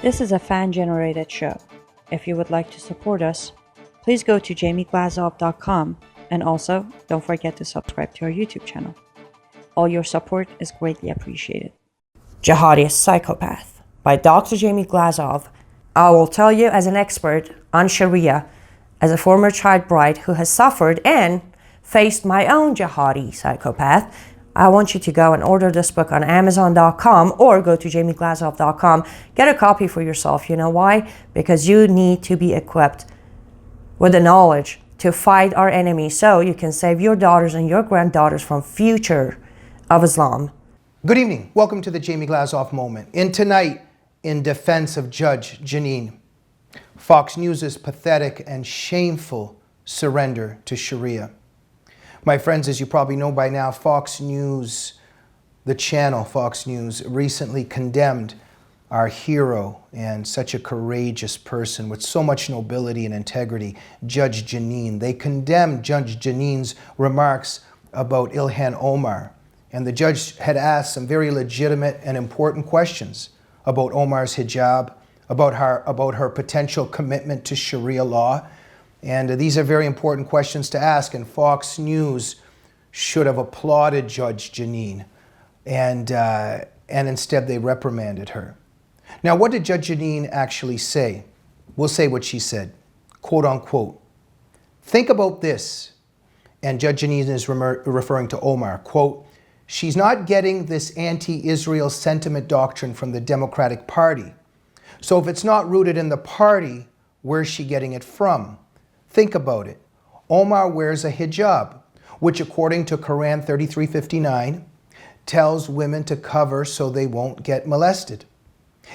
This is a fan-generated show. If you would like to support us, please go to jamieglazov.com, and also don't forget to subscribe to our YouTube channel. All your support is greatly appreciated. Jihadist Psychopath by Dr. Jamie Glazov. I will tell you as an expert on Sharia, as a former child bride who has suffered and faced my own jihadi psychopath, I want you to go and order this book on Amazon.com or go to jamieglazov.com. Get a copy for yourself. You know why? Because you need to be equipped with the knowledge to fight our enemy so you can save your daughters and your granddaughters from future of Islam. Good evening. Welcome to the Jamie Glazov Moment. And tonight, in defense of Judge Jeanine, Fox News' pathetic and shameful surrender to Sharia. My friends, as you probably know by now, Fox News, the channel Fox News, recently condemned our hero and such a courageous person with so much nobility and integrity, Judge Jeanine. They condemned Judge Jeanine's remarks about Ilhan Omar. And the judge had asked some very legitimate and important questions about Omar's hijab, about her potential commitment to Sharia law. And these are very important questions to ask, and Fox News should have applauded Judge Jeanine, and instead they reprimanded her. Now, what did Judge Jeanine actually say? We'll say what she said, quote unquote. Think about this, and Judge Jeanine is referring to Omar, quote, she's not getting this anti-Israel sentiment doctrine from the Democratic Party. So if it's not rooted in the party, where's she getting it from? Think about it. Omar wears a hijab, which according to Quran 33:59 tells women to cover so they won't get molested.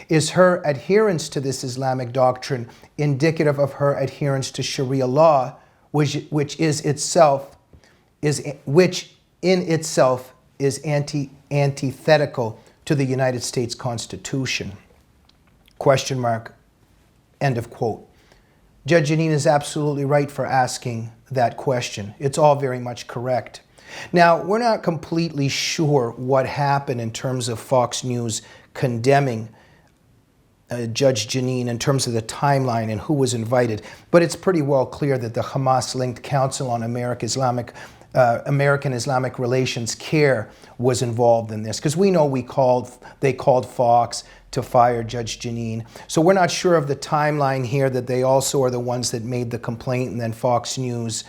Is her adherence to this Islamic doctrine indicative of her adherence to Sharia law, which in itself is antithetical to the United States Constitution? Question mark. End of quote. Judge Jeanine is absolutely right for asking that question. It's all very much correct. Now, we're not completely sure what happened in terms of Fox News condemning Judge Jeanine in terms of the timeline and who was invited, but it's pretty well clear that the Hamas-linked Council on American Islamic Relations CARE was involved in this, because we know they called Fox to fire Judge Jeanine. So we're not sure of the timeline here, that they also are the ones that made the complaint, and then Fox News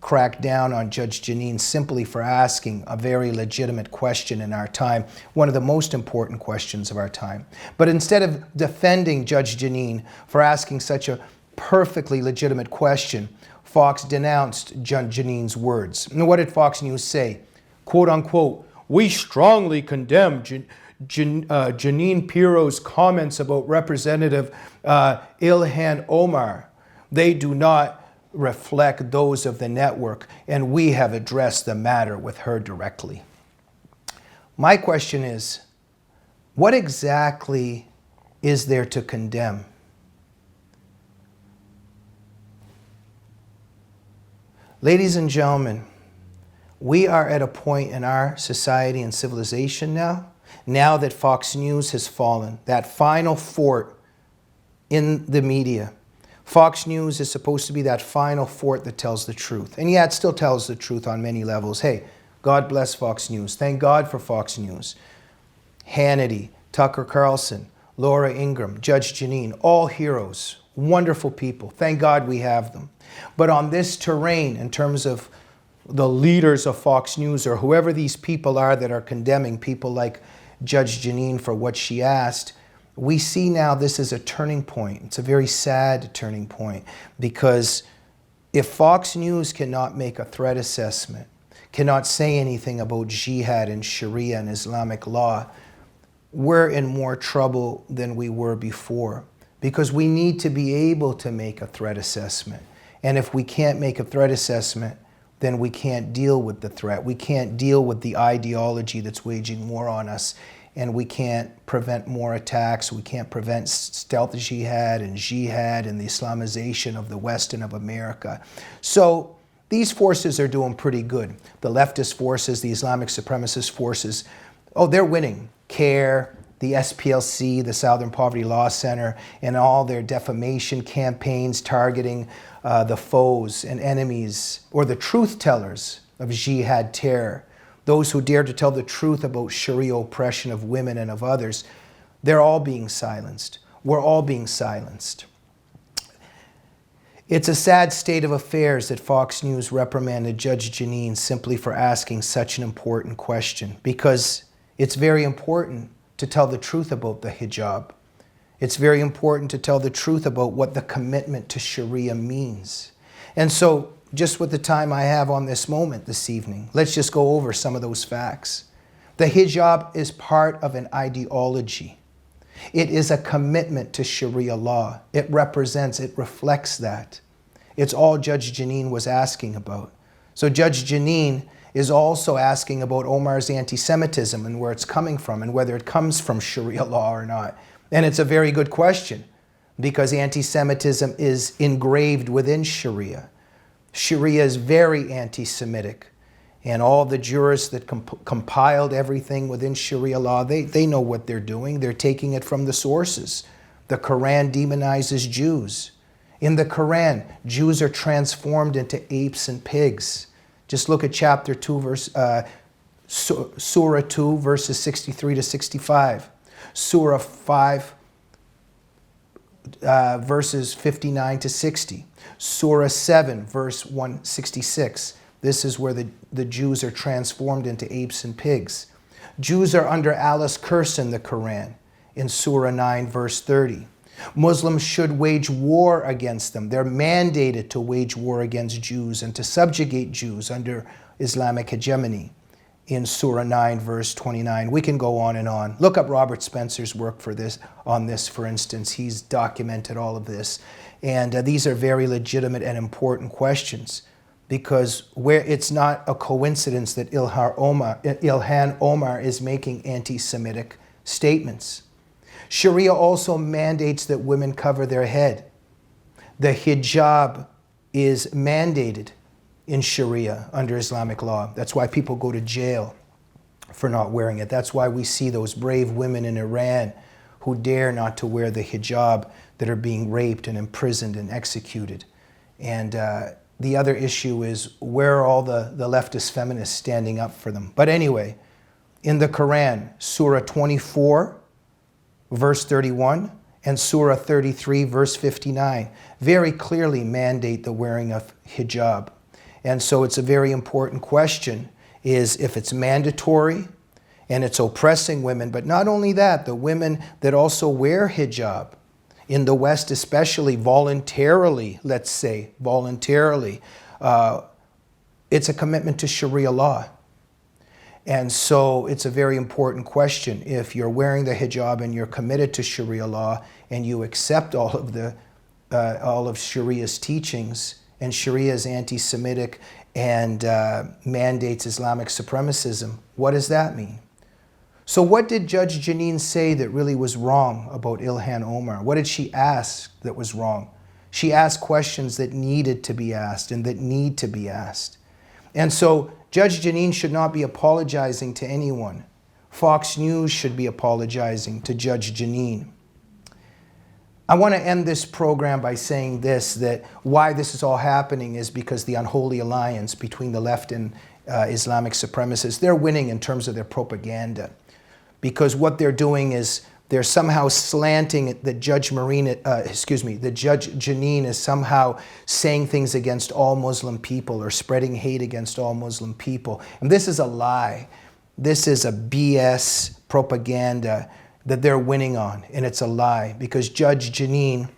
cracked down on Judge Jeanine simply for asking a very legitimate question in our time, one of the most important questions of our time. But instead of defending Judge Jeanine for asking such a perfectly legitimate question, Fox denounced Judge Jeanine's words. And what did Fox News say? Quote unquote, we strongly condemn Jeanine Pirro's comments about Representative Ilhan Omar. They do not reflect those of the network, and we have addressed the matter with her directly. My question is, what exactly is there to condemn? Ladies and gentlemen, we are at a point in our society and civilization now that Fox News has fallen, that final fort in the media. Fox News is supposed to be that final fort that tells the truth. And yeah, it still tells the truth on many levels. Hey, God bless Fox News. Thank God for Fox News. Hannity, Tucker Carlson, Laura Ingraham, Judge Jeanine, all heroes, wonderful people. Thank God we have them. But on this terrain, in terms of the leaders of Fox News or whoever these people are that are condemning people like Judge Jeanine for what she asked, we see now this is a turning point. It's a very sad turning point, because if Fox News cannot make a threat assessment, cannot say anything about jihad and Sharia and Islamic law, we're in more trouble than we were before, because we need to be able to make a threat assessment. And if we can't make a threat assessment, then we can't deal with the threat. We can't deal with the ideology that's waging war on us. And we can't prevent more attacks. We can't prevent stealth jihad and the Islamization of the West and of America. So these forces are doing pretty good. The leftist forces, the Islamic supremacist forces, oh, they're winning. CARE, the SPLC, the Southern Poverty Law Center, and all their defamation campaigns targeting the foes and enemies, or the truth tellers of jihad terror, those who dare to tell the truth about Sharia oppression of women and of others, they're all being silenced. We're all being silenced. It's a sad state of affairs that Fox News reprimanded Judge Jeanine simply for asking such an important question, because it's very important to tell the truth about the hijab. It's very important to tell the truth about what the commitment to Sharia means. And so, just with the time I have on this moment this evening, let's just go over some of those facts. The hijab is part of an ideology. It is a commitment to Sharia law. It represents, it reflects that. It's all Judge Jeanine was asking about. So Judge Jeanine is also asking about Omar's anti-Semitism and where it's coming from and whether it comes from Sharia law or not. And it's a very good question, because anti-Semitism is engraved within Sharia. Sharia is very anti-Semitic. And all the jurists that compiled everything within Sharia law, they know what they're doing. They're taking it from the sources. The Quran demonizes Jews. In the Quran, Jews are transformed into apes and pigs. Just look at chapter 2, Surah 2, verses 63 to 65. Surah 5, verses 59 to 60. Surah 7, verse 166. This is where the Jews are transformed into apes and pigs. Jews are under Allah's curse in the Quran, in Surah 9, verse 30. Muslims should wage war against them. They're mandated to wage war against Jews and to subjugate Jews under Islamic hegemony, in Surah 9, verse 29. We can go on and on. Look up Robert Spencer's work on this, for instance. He's documented all of this. And these are very legitimate and important questions, because where it's not a coincidence that Ilhan Omar is making anti-Semitic statements. Sharia also mandates that women cover their head. The hijab is mandated in Sharia under Islamic law. That's why people go to jail for not wearing it. That's why we see those brave women in Iran who dare not to wear the hijab that are being raped and imprisoned and executed. And the other issue is, where are all the leftist feminists standing up for them? But anyway, in the Quran, Surah 24, verse 31, and Surah 33, verse 59, very clearly mandate the wearing of hijab. And so it's a very important question, is if it's mandatory and it's oppressing women, but not only that, the women that also wear hijab, in the West especially, voluntarily, let's say, voluntarily, it's a commitment to Sharia law. And so it's a very important question. If you're wearing the hijab and you're committed to Sharia law and you accept all of Sharia's teachings, and Sharia is anti-Semitic and mandates Islamic supremacism, what does that mean? So what did Judge Jeanine say that really was wrong about Ilhan Omar? What did she ask that was wrong? She asked questions that needed to be asked and that need to be asked. And so Judge Jeanine should not be apologizing to anyone. Fox News should be apologizing to Judge Jeanine. I want to end this program by saying this, that why this is all happening is because the unholy alliance between the left and Islamic supremacists, they're winning in terms of their propaganda. Because what they're doing is they're somehow slanting it, that Judge Jeanine is somehow saying things against all Muslim people or spreading hate against all Muslim people. And this is a lie. This is a BS propaganda that they're winning on, and it's a lie, because Judge Jeanine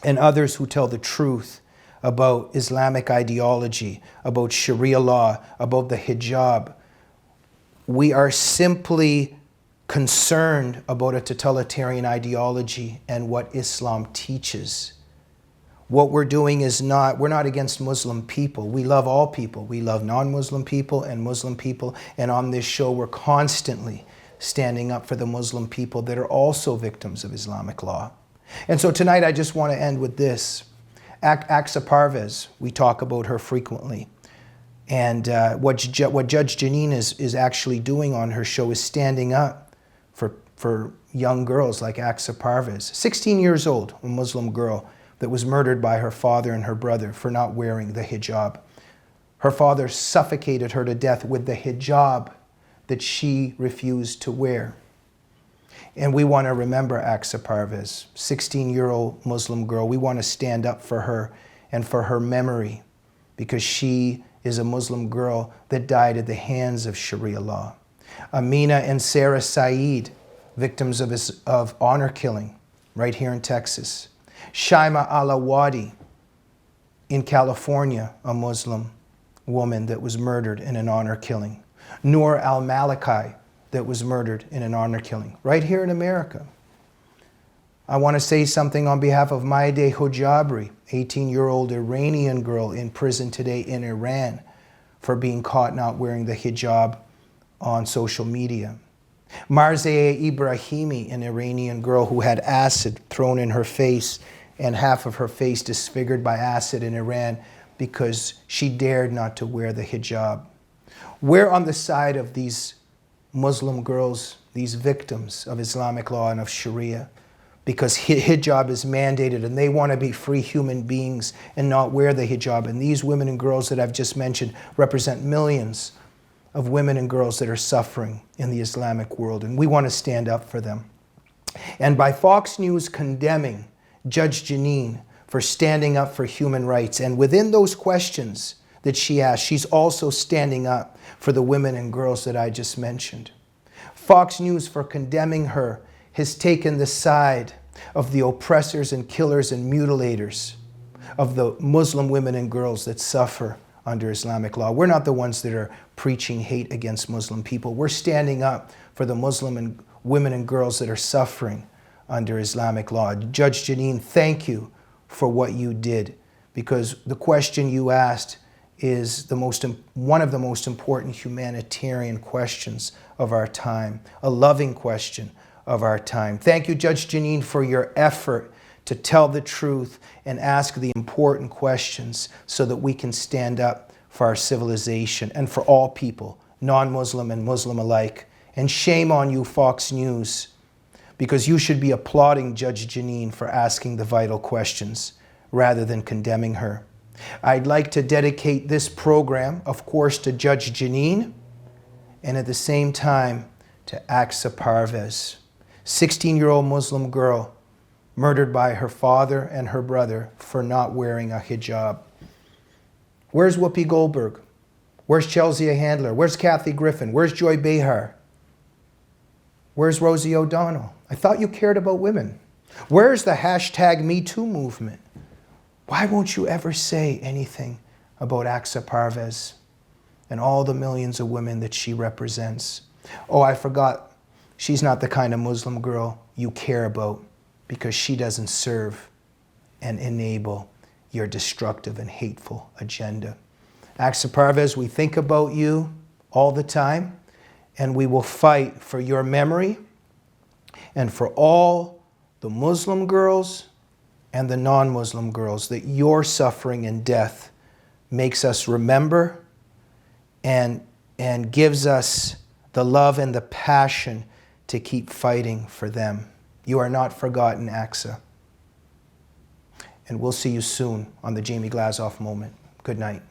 and others who tell the truth about Islamic ideology, about Sharia law, about the hijab, we are simply concerned about a totalitarian ideology and what Islam teaches. What we're doing is we're not against Muslim people. We love all people. We love non-Muslim people and Muslim people, and on this show we're constantly standing up for the Muslim people that are also victims of Islamic law. And so tonight I just want to end with this. Aqsa Parvez, we talk about her frequently. And what Judge Jeanine is actually doing on her show is standing up for young girls like Aqsa Parvez, 16 years old, a Muslim girl that was murdered by her father and her brother for not wearing the hijab. Her father suffocated her to death with the hijab that she refused to wear. And we want to remember Aqsa Parvez, 16-year-old Muslim girl. We want to stand up for her and for her memory, because she is a Muslim girl that died at the hands of Sharia law. Amina and Sarah Saeed, victims of honor killing right here in Texas. Shaima Alawadi in California, a Muslim woman that was murdered in an honor killing. Noor al-Maliki that was murdered in an honor killing right here in America. I want to say something on behalf of Maideh Hojabri, 18-year-old Iranian girl in prison today in Iran for being caught not wearing the hijab on social media. Marzeh Ibrahimi, an Iranian girl who had acid thrown in her face and half of her face disfigured by acid in Iran because she dared not to wear the hijab. We're on the side of these Muslim girls, these victims of Islamic law and of Sharia, because hijab is mandated and they want to be free human beings and not wear the hijab. And these women and girls that I've just mentioned represent millions of women and girls that are suffering in the Islamic world, and we want to stand up for them. And by Fox News condemning Judge Jeanine for standing up for human rights, and within those questions that she asked, she's also standing up for the women and girls that I just mentioned. Fox News, for condemning her, has taken the side of the oppressors and killers and mutilators of the Muslim women and girls that suffer under Islamic law. We're not the ones that are preaching hate against Muslim people. We're standing up for the Muslim and women and girls that are suffering under Islamic law. Judge Jeanine, thank you for what you did, because the question you asked is one of the most important humanitarian questions of our time, a loving question of our time. Thank you, Judge Jeanine, for your effort to tell the truth and ask the important questions so that we can stand up for our civilization and for all people, non-Muslim and Muslim alike. And shame on you, Fox News, because you should be applauding Judge Jeanine for asking the vital questions rather than condemning her. I'd like to dedicate this program, of course, to Judge Jeanine and at the same time to Aqsa Parvez, 16-year-old Muslim girl murdered by her father and her brother for not wearing a hijab. Where's Whoopi Goldberg? Where's Chelsea Handler? Where's Kathy Griffin? Where's Joy Behar? Where's Rosie O'Donnell? I thought you cared about women. Where's the #MeToo movement? Why won't you ever say anything about Aqsa Parvez and all the millions of women that she represents? Oh, I forgot, she's not the kind of Muslim girl you care about, because she doesn't serve and enable your destructive and hateful agenda. Aqsa Parvez, we think about you all the time, and we will fight for your memory and for all the Muslim girls and the non-Muslim girls that your suffering and death makes us remember and gives us the love and the passion to keep fighting for them. You are not forgotten, Aqsa. And we'll see you soon on the Jamie Glazov Moment. Good night.